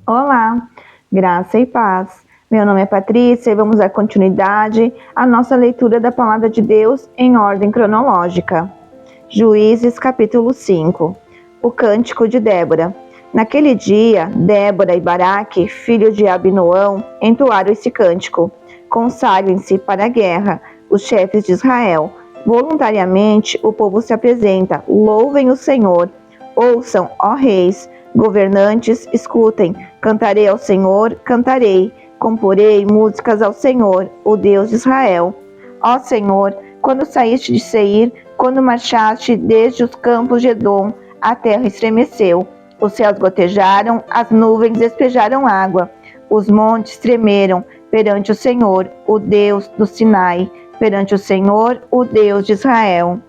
Olá, graça e paz. Meu nome é Patrícia e vamos dar continuidade à nossa leitura da Palavra de Deus em ordem cronológica. Juízes capítulo 5. O cântico de Débora. Naquele dia, Débora e Baraque, filho de Abinoão, entoaram esse cântico. Consagrem-se para a guerra, os chefes de Israel. Voluntariamente o povo se apresenta. Louvem o Senhor. Ouçam, ó reis, governantes, escutem. Cantarei ao Senhor, cantarei. Comporei músicas ao Senhor, o Deus de Israel. Ó Senhor, quando saíste de Seir, quando marchaste desde os campos de Edom, a terra estremeceu. Os céus gotejaram, as nuvens despejaram água. Os montes tremeram perante o Senhor, o Deus do Sinai, perante o Senhor, o Deus de Israel.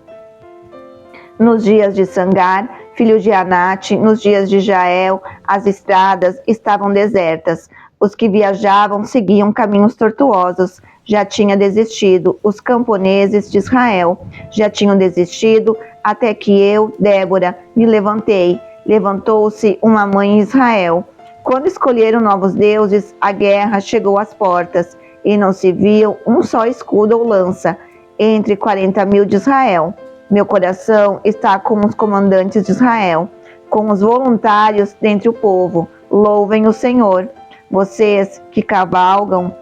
Nos dias de Sangar, filho de Anate, nos dias de Jael, as estradas estavam desertas. Os que viajavam seguiam caminhos tortuosos. Já tinha desistido os camponeses de Israel. Já tinham desistido até que eu, Débora, me levantei. Levantou-se uma mãe em Israel. Quando escolheram novos deuses, a guerra chegou às portas, e não se viu um só escudo ou lança entre 40.000 de Israel. Meu coração está com os comandantes de Israel, com os voluntários dentre o povo. Louvem o Senhor. Vocês que cavalgam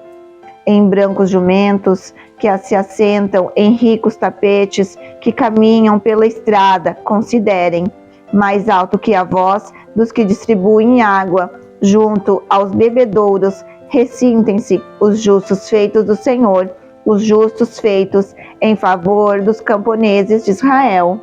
em brancos jumentos, que se assentam em ricos tapetes, que caminham pela estrada, considerem. Mais alto que a voz dos que distribuem água, junto aos bebedouros, recintem-se os justos feitos do Senhor, os justos feitos em favor dos camponeses de Israel.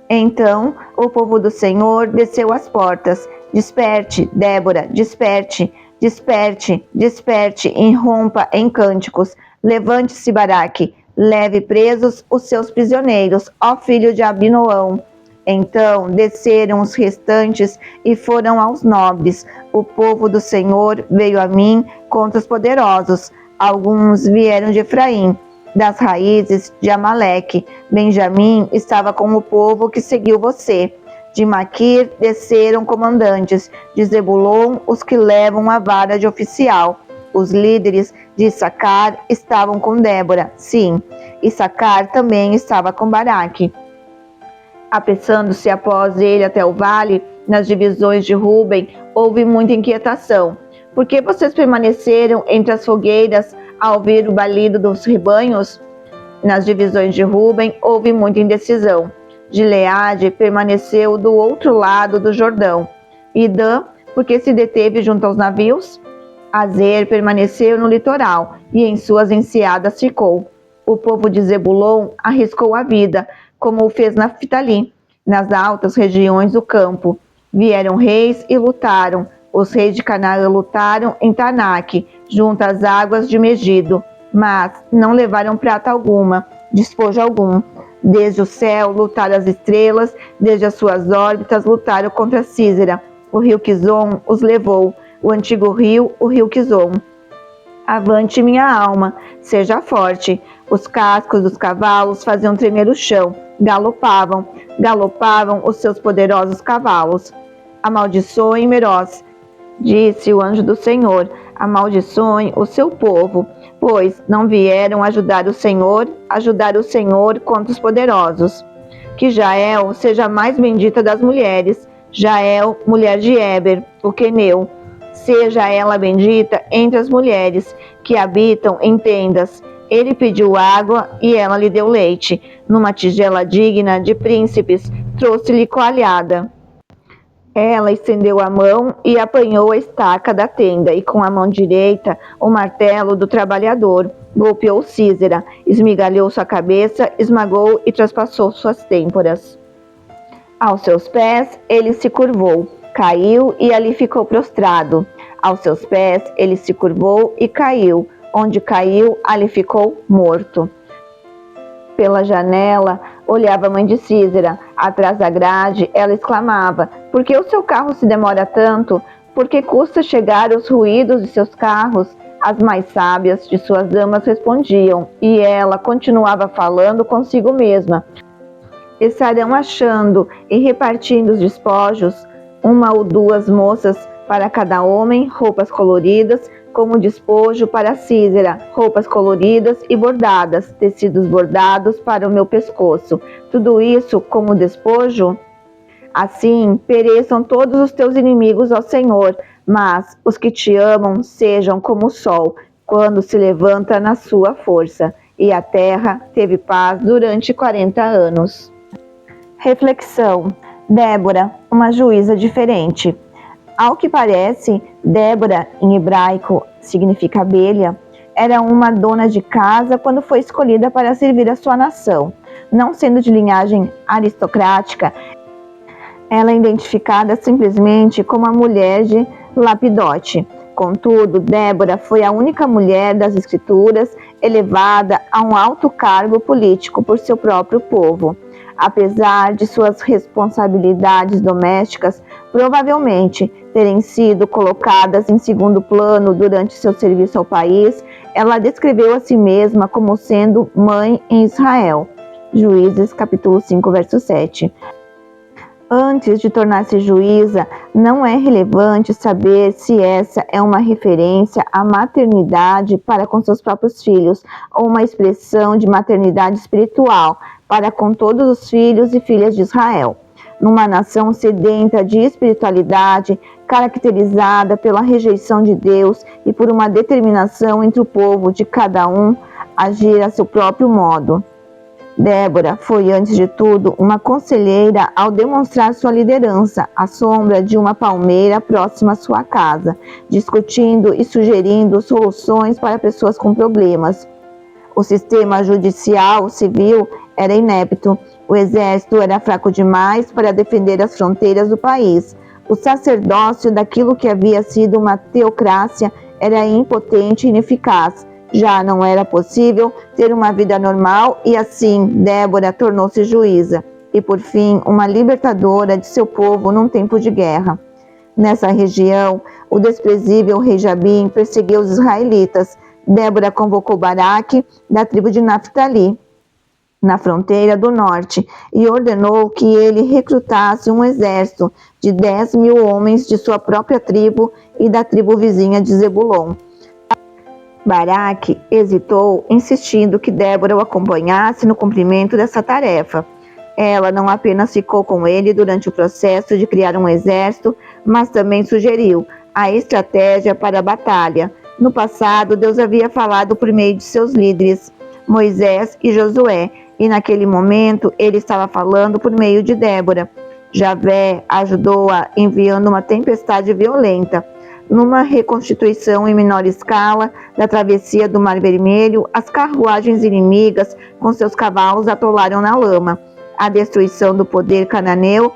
Então o povo do Senhor desceu às portas. Desperte, Débora, desperte, desperte, desperte, irrompa em cânticos. Levante-se, Baraque, leve presos os seus prisioneiros, ó filho de Abinoão. Então desceram os restantes e foram aos nobres. O povo do Senhor veio a mim contra os poderosos. Alguns vieram de Efraim, das raízes de Amaleque. Benjamim estava com o povo que seguiu você. De Maquir desceram comandantes, de Zebulon os que levam a vara de oficial. Os líderes de Issacar estavam com Débora. Sim, Issacar também estava com Baraque. Apressando-se após ele até o vale, nas divisões de Ruben, houve muita inquietação. Por que vocês permaneceram entre as fogueiras ao ouvir o balido dos rebanhos? Nas divisões de Ruben, houve muita indecisão. Gileade permaneceu do outro lado do Jordão. E Dan, porque se deteve junto aos navios? Azer permaneceu no litoral, e em suas enseadas ficou. O povo de Zebulon arriscou a vida, como o fez Naftali, nas altas regiões do campo. Vieram reis e lutaram. Os reis de Canaã lutaram em Tanaque, junto às águas de Megido, mas não levaram prata alguma, despojo algum. Desde o céu lutaram as estrelas, desde as suas órbitas lutaram contra Císera. O rio Quizon os levou, o antigo rio, o rio Quizon. Avante, minha alma, seja forte. Os cascos dos cavalos faziam tremer o chão. Galopavam, galopavam os seus poderosos cavalos. Amaldiçoem Meroz, disse o anjo do Senhor, amaldiçoem o seu povo, pois não vieram ajudar o Senhor contra os poderosos. Que Jael seja a mais bendita das mulheres, Jael, mulher de Éber, o queneu. Seja ela bendita entre as mulheres que habitam em tendas. Ele pediu água e ela lhe deu leite. Numa tigela digna de príncipes, trouxe-lhe coalhada. Ela estendeu a mão e apanhou a estaca da tenda, e com a mão direita o martelo do trabalhador. Golpeou Císera, esmigalhou sua cabeça, esmagou e traspassou suas têmporas. Aos seus pés ele se curvou, caiu e ali ficou prostrado. Aos seus pés ele se curvou e caiu. Onde caiu, ali ficou morto. Pela janela, olhava a mãe de Císera. Atrás da grade, ela exclamava: por que o seu carro se demora tanto? Por que custa chegar os ruídos de seus carros? As mais sábias de suas damas respondiam, e ela continuava falando consigo mesma: estarão achando e repartindo os despojos. Uma ou duas moças para cada homem roupas coloridas, como despojo para Sísera, roupas coloridas e bordadas, tecidos bordados para o meu pescoço. Tudo isso como despojo? Assim pereçam todos os teus inimigos, ó Senhor, mas os que te amam sejam como o sol, quando se levanta na sua força. E a terra teve paz durante 40 anos. Reflexão: Débora, uma juíza diferente. Ao que parece, Débora, em hebraico, significa abelha, era uma dona de casa quando foi escolhida para servir a sua nação. Não sendo de linhagem aristocrática, ela é identificada simplesmente como a mulher de Lapidote. Contudo, Débora foi a única mulher das Escrituras elevada a um alto cargo político por seu próprio povo. Apesar de suas responsabilidades domésticas provavelmente terem sido colocadas em segundo plano durante seu serviço ao país, ela descreveu a si mesma como sendo mãe em Israel. Juízes capítulo 5, verso 7. Antes de tornar-se juíza, não é relevante saber se essa é uma referência à maternidade para com seus próprios filhos ou uma expressão de maternidade espiritual para com todos os filhos e filhas de Israel. Numa nação sedenta de espiritualidade, caracterizada pela rejeição de Deus e por uma determinação entre o povo de cada um agir a seu próprio modo. Débora foi, antes de tudo, uma conselheira ao demonstrar sua liderança à sombra de uma palmeira próxima à sua casa, discutindo e sugerindo soluções para pessoas com problemas. O sistema judicial civil era inepto, o exército era fraco demais para defender as fronteiras do país, o sacerdócio daquilo que havia sido uma teocracia era impotente e ineficaz. Já não era possível ter uma vida normal e assim Débora tornou-se juíza e, por fim, uma libertadora de seu povo num tempo de guerra. Nessa região, o desprezível rei Jabim perseguiu os israelitas. Débora convocou Baraque, da tribo de Naftali, na fronteira do norte, e ordenou que ele recrutasse um exército de 10.000 homens de sua própria tribo e da tribo vizinha de Zebulon. Baraque hesitou, insistindo que Débora o acompanhasse no cumprimento dessa tarefa. Ela não apenas ficou com ele durante o processo de criar um exército, mas também sugeriu a estratégia para a batalha. No passado, Deus havia falado por meio de seus líderes, Moisés e Josué, e naquele momento ele estava falando por meio de Débora. Javé ajudou-a enviando uma tempestade violenta. Numa reconstituição em menor escala da travessia do Mar Vermelho, as carruagens inimigas com seus cavalos atolaram na lama. A destruição do poder cananeu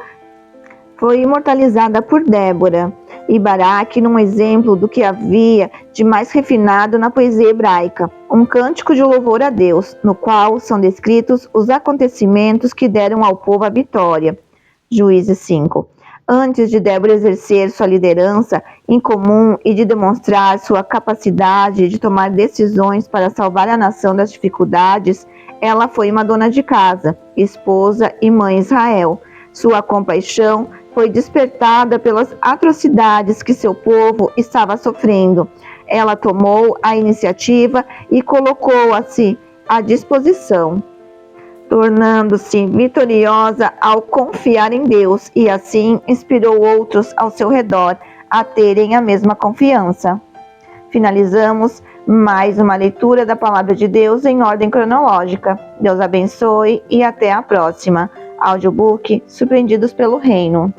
foi imortalizada por Débora e Baraque num exemplo do que havia de mais refinado na poesia hebraica, um cântico de louvor a Deus, no qual são descritos os acontecimentos que deram ao povo a vitória. Juízes 5. Antes de Débora exercer sua liderança incomum e de demonstrar sua capacidade de tomar decisões para salvar a nação das dificuldades, ela foi uma dona de casa, esposa e mãe em Israel. Sua compaixão foi despertada pelas atrocidades que seu povo estava sofrendo. Ela tomou a iniciativa e colocou-se à disposição, tornando-se vitoriosa ao confiar em Deus e assim inspirou outros ao seu redor a terem a mesma confiança. Finalizamos mais uma leitura da Palavra de Deus em ordem cronológica. Deus abençoe e até a próxima. Audiobook Surpreendidos pelo Reino.